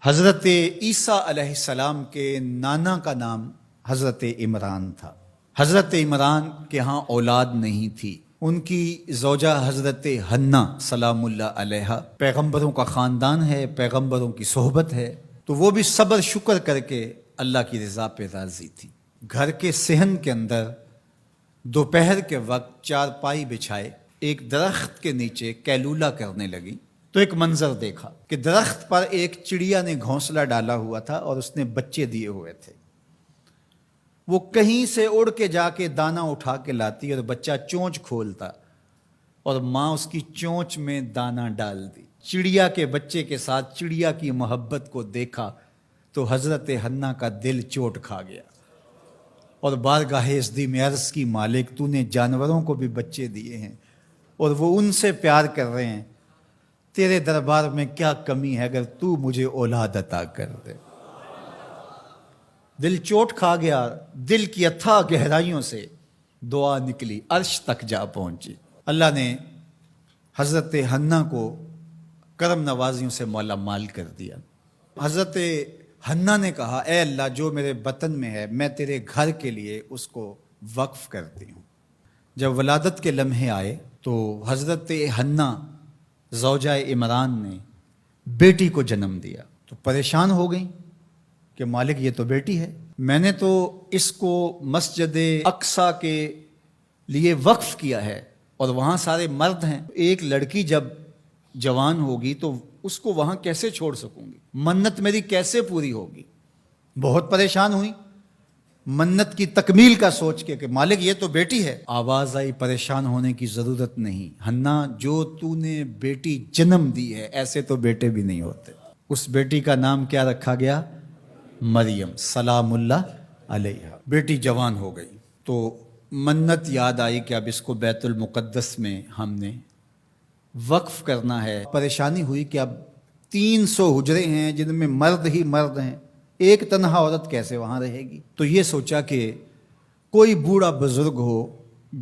حضرت عیسیٰ علیہ السلام کے نانا کا نام حضرت عمران تھا۔ حضرت عمران کے ہاں اولاد نہیں تھی، ان کی زوجہ حضرت حنہ سلام اللہ علیہا، پیغمبروں کا خاندان ہے، پیغمبروں کی صحبت ہے، تو وہ بھی صبر شکر کر کے اللہ کی رضا پہ راضی تھی۔ گھر کے صحن کے اندر دوپہر کے وقت چارپائی بچھائے ایک درخت کے نیچے قیلولہ کرنے لگی تو ایک منظر دیکھا کہ درخت پر ایک چڑیا نے گھونسلہ ڈالا ہوا تھا اور اس نے بچے دیے ہوئے تھے۔ وہ کہیں سے اڑ کے جا کے دانہ اٹھا کے لاتی اور بچہ چونچ کھولتا اور ماں اس کی چونچ میں دانہ ڈال دی۔ چڑیا کے بچے کے ساتھ چڑیا کی محبت کو دیکھا تو حضرت حنہ کا دل چوٹ کھا گیا اور بارگاہ عزدی میں عرض کی، مالک تو نے جانوروں کو بھی بچے دیے ہیں اور وہ ان سے پیار کر رہے ہیں، تیرے دربار میں کیا کمی ہے اگر تو مجھے اولاد عطا کر دے۔ دل چوٹ کھا گیا، دل کی اتھاہ گہرائیوں سے دعا نکلی، عرش تک جا پہنچی۔ اللہ نے حضرت حنہ کو کرم نوازیوں سے مالا مال کر دیا۔ حضرت حنہ نے کہا، اے اللہ جو میرے بطن میں ہے میں تیرے گھر کے لیے اس کو وقف کرتی ہوں۔ جب ولادت کے لمحے آئے تو حضرت حنہ زوجہ عمران نے بیٹی کو جنم دیا تو پریشان ہو گئیں کہ مالک یہ تو بیٹی ہے، میں نے تو اس کو مسجد اقصیٰ کے لیے وقف کیا ہے اور وہاں سارے مرد ہیں، ایک لڑکی جب جوان ہوگی تو اس کو وہاں کیسے چھوڑ سکوں گی، منت میری کیسے پوری ہوگی۔ بہت پریشان ہوئی منت کی تکمیل کا سوچ کے کہ مالک یہ تو بیٹی ہے۔ آواز آئی، پریشان ہونے کی ضرورت نہیں حنہ، جو تو نے بیٹی جنم دی ہے ایسے تو بیٹے بھی نہیں ہوتے۔ اس بیٹی کا نام کیا رکھا گیا؟ مریم سلام اللہ علیہا۔ بیٹی جوان ہو گئی تو منت یاد آئی کہ اب اس کو بیت المقدس میں ہم نے وقف کرنا ہے۔ پریشانی ہوئی کہ اب 300 حجرے ہیں جن میں مرد ہی مرد ہیں، ایک تنہا عورت کیسے وہاں رہے گی؟ تو یہ سوچا کہ کوئی بوڑھا بزرگ ہو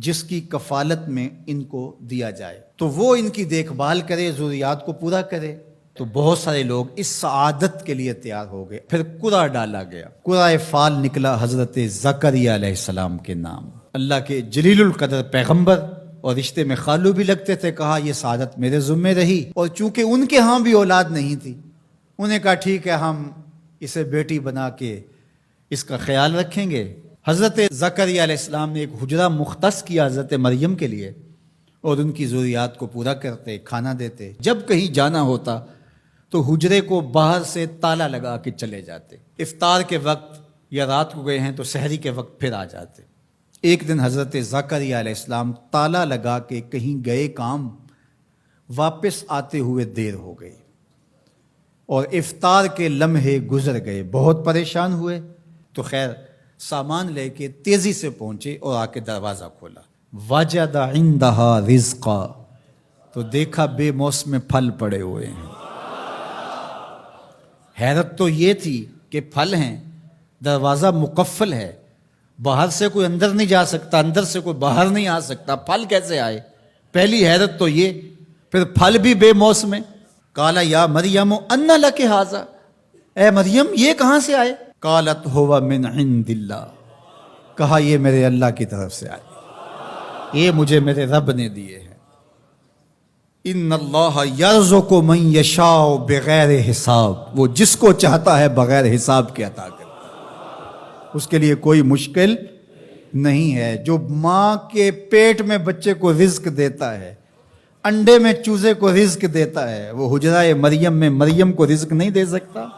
جس کی کفالت میں ان کو دیا جائے تو وہ ان کی دیکھ بھال کرے، ضروریات کو پورا کرے۔ تو بہت سارے لوگ اس سعادت کے لیے تیار ہو گئے۔ پھر قرعہ ڈالا گیا، قرعہ فال نکلا حضرت زکریا علیہ السلام کے نام۔ اللہ کے جلیل القدر پیغمبر اور رشتے میں خالو بھی لگتے تھے، کہا یہ سعادت میرے ذمہ رہی، اور چونکہ ان کے ہاں بھی اولاد نہیں تھی انہیں کہا ٹھیک ہے ہم اسے بیٹی بنا کے اس کا خیال رکھیں گے۔ حضرت زکریا علیہ السلام نے ایک حجرہ مختص کیا حضرت مریم کے لیے اور ان کی ضروریات کو پورا کرتے، کھانا دیتے۔ جب کہیں جانا ہوتا تو حجرے کو باہر سے تالا لگا کے چلے جاتے، افطار کے وقت یا رات کو گئے ہیں تو سحری کے وقت پھر آ جاتے۔ ایک دن حضرت زکریا علیہ السلام تالا لگا کے کہیں گئے کام، واپس آتے ہوئے دیر ہو گئی اور افطار کے لمحے گزر گئے، بہت پریشان ہوئے تو خیر سامان لے کے تیزی سے پہنچے اور آ کے دروازہ کھولا، وجد عندہا رزقا، تو دیکھا بے موسم پھل پڑے ہوئے ہیں۔ حیرت تو یہ تھی کہ پھل ہیں، دروازہ مقفل ہے، باہر سے کوئی اندر نہیں جا سکتا، اندر سے کوئی باہر نہیں آ سکتا، پھل کیسے آئے؟ پہلی حیرت تو یہ، پھر پھل بھی بے موسم ہے۔ قالا یا مریم انا لک ھذا، اے مریم یہ کہاں سے آئے؟ قالت ھو من عند اللہ، کہا یہ میرے اللہ کی طرف سے آئے، یہ مجھے میرے رب نے دیے ہیں۔ ان اللہ یرزق من یشاء بغیر حساب، وہ جس کو چاہتا ہے بغیر حساب کے عطا کرتا ہے، اس کے لیے کوئی مشکل نہیں ہے۔ جو ماں کے پیٹ میں بچے کو رزق دیتا ہے، انڈے میں چوزے کو رزق دیتا ہے، وہ حجرہ مریم میں مریم کو رزق نہیں دے سکتا؟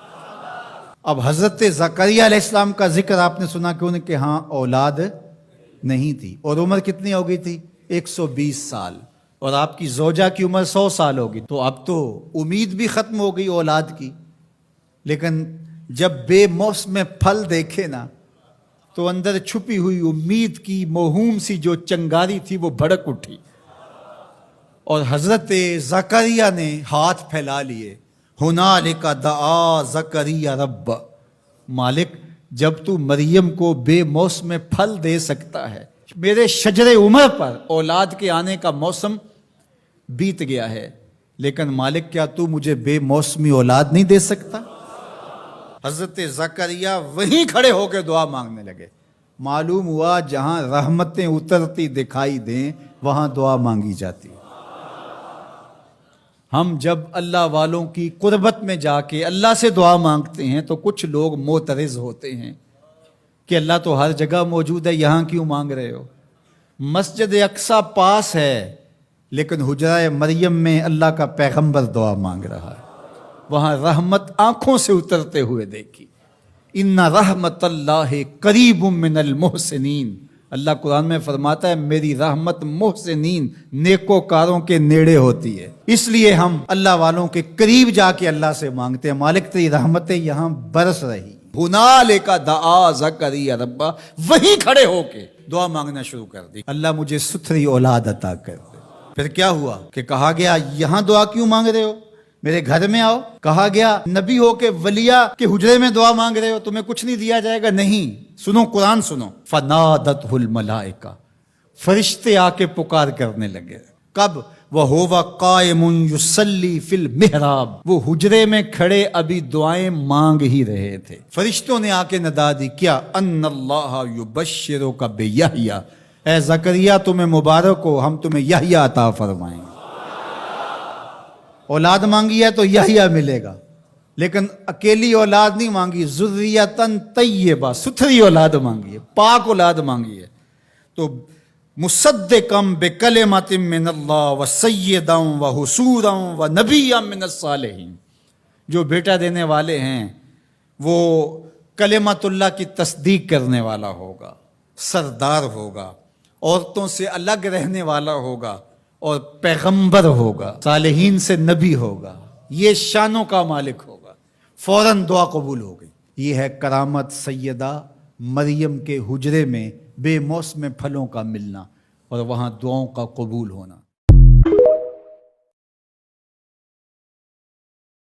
اب حضرت زکریا علیہ السلام کا ذکر آپ نے سنا کہ ان کے ہاں اولاد نہیں تھی اور عمر کتنی ہو گئی تھی؟ 120 سال، اور آپ کی زوجہ کی عمر 100 سال ہوگی، تو اب تو امید بھی ختم ہو گئی اولاد کی۔ لیکن جب بے موسم پھل دیکھے نا تو اندر چھپی ہوئی امید کی موہوم سی جو چنگاری تھی وہ بھڑک اٹھی، اور حضرت زکریا نے ہاتھ پھیلا لیے، ہنالک دعا زکریا رب، مالک جب تو مریم کو بے موسم پھل دے سکتا ہے، میرے شجر عمر پر اولاد کے آنے کا موسم بیت گیا ہے، لیکن مالک کیا تو مجھے بے موسمی اولاد نہیں دے سکتا؟ حضرت زکریہ وہیں کھڑے ہو کے دعا مانگنے لگے. معلوم ہوا جہاں رحمتیں اترتی دکھائی دیں وہاں دعا مانگی جاتی. ہم جب اللہ والوں کی قربت میں جا کے اللہ سے دعا مانگتے ہیں تو کچھ لوگ معترض ہوتے ہیں کہ اللہ تو ہر جگہ موجود ہے، یہاں کیوں مانگ رہے ہو؟ مسجد اقصی پاس ہے لیکن حجرہ مریم میں اللہ کا پیغمبر دعا مانگ رہا ہے، وہاں رحمت آنکھوں سے اترتے ہوئے دیکھی. ان رحمت اللہ قریب من المحسنین، اللہ قرآن میں فرماتا ہے میری رحمت محسنین نیکوکاروں کے نیڑے ہوتی ہے. اس لیے ہم اللہ والوں کے قریب جا کے اللہ سے مانگتے ہیں، مالک تیری رحمتیں یہاں برس رہی. ہنالک دعا زکریا ربہ، وہیں کھڑے ہو کے دعا مانگنا شروع کر دی، اللہ مجھے ستھری اولاد عطا کر دے. پھر کیا ہوا کہ کہا گیا یہاں دعا کیوں مانگ رہے ہو، میرے گھر میں آؤ. کہا گیا نبی ہو کے ولیہ کے حجرے میں دعا مانگ رہے ہو، تمہیں کچھ نہیں دیا جائے گا. نہیں، سنو قرآن سنو. فنادتہ الملائکہ، فرشتے آ کے پکار کرنے لگے. کب؟ وَهُوَ قَائِمٌ يُصَلِّي فِي الْمِحْرَابِ، وہ حجرے میں کھڑے ابھی دعائیں مانگ ہی رہے تھے. فرشتوں نے آ کے ندا دی کیا؟ ان اللہ یبشرک بیحییٰ، اے زکریا تمہیں مبارک ہو، ہم تمہیں یحییٰ عطا فرمائیں گے. اولاد مانگی ہے تو یحییٰ ملے گا، لیکن اکیلی اولاد نہیں مانگی، ذریۃً طیبہ، ستھری اولاد مانگی ہے، پاک اولاد مانگی ہے. تو مصدقاً بکلمۃ من اللہ وسیداً وحصوراً ونبیاً من الصالحین، جو بیٹا دینے والے ہیں وہ کلمت اللہ کی تصدیق کرنے والا ہوگا، سردار ہوگا، عورتوں سے الگ رہنے والا ہوگا اور پیغمبر ہوگا، صالحین سے نبی ہوگا، یہ شانوں کا مالک ہوگا. فوراً دعا قبول ہو گئی. یہ ہے کرامت سیدہ مریم کے حجرے میں بے موسم پھلوں کا ملنا اور وہاں دعاؤں کا قبول ہونا.